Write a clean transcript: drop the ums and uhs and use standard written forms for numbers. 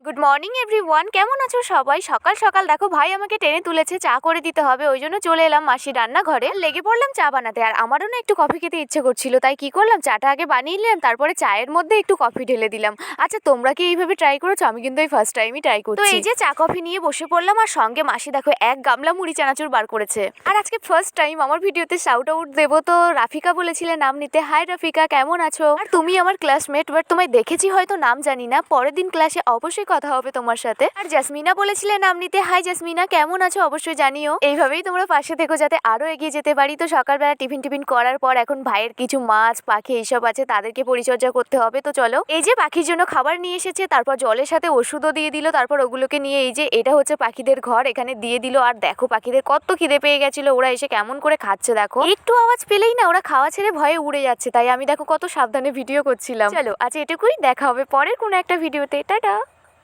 Good morning everyone, কেমন আছো সবাই? সকাল সকাল দেখো ভাই আমাকে টেনে তুলেছে, চা করে দিতে হবে, ওই জন্য চলে এলাম মাসির রান্নাঘরে। লেগে পড়লাম চা বানাতে। আর আমারও না একটু কফি খেতে ইচ্ছে করছিল, তাই কি করলাম, চাটা আগে বানিয়ে নিলাম, তারপরে চায়ের মধ্যে একটু কফি ঢেলে দিলাম। আচ্ছা, তোমরা কি এইভাবে ট্রাই করেছো? আমি কিন্তু এই ফার্স্ট টাইমই ট্রাই করছি। তো এই যে চা কফি নিয়ে বসে পড়লাম, আর সঙ্গে মাসি দেখো এক গামলা মুড়ি চানাচুর বার করেছে। আর আজকে ফার্স্ট টাইম আমার ভিডিওতে শাউট আউট দেবো, তো রাফিকা বলেছিলে নাম নিতে। হাই রাফিকা, কেমন আছো? আর তুমি আমার ক্লাসমেট, বাট তোমায় দেখেছি হয়তো, নাম জানি না। পরের দিন ক্লাসে অবশ্যই কথা হবে তোমার সাথে। আর জাসমিনা বলেছিলে নাম নিতে। হাই জাসমিনা, কেমন আছো? অবশ্যই জানিও। এইভাবেই তোমরা পাশে থেকো যাতে আরো এগিয়ে যেতে পারি। তো সকালবেলা টিফিন করার পর এখন ভাইয়ের কিছু মাছ পাখি এইসব আছে, তাদেরকে পরিচর্যা করতে হবে। তো চলো, এই যে পাখির জন্য খাবার নিয়ে এসেছে, তারপর জলের সাথে ওষুধও দিয়ে দিল। তারপর ওগুলোকে নিয়ে এই যে এটা হচ্ছে পাখিদের ঘর, এখানে দিয়ে দিল। আর দেখো পাখিদের কত খিদে পেয়ে গেছিল, ওরা এসে কেমন করে খাচ্ছে দেখো। একটু আওয়াজ পেলেই না ওরা খাওয়া ছেড়ে ভয়ে উড়ে যাচ্ছে, তাই আমি দেখো কত সাবধানে ভিডিও করছিলাম। চলো আজ এটুকুই, দেখা হবে পরের কোনো একটা ভিডিওতে। টাটা।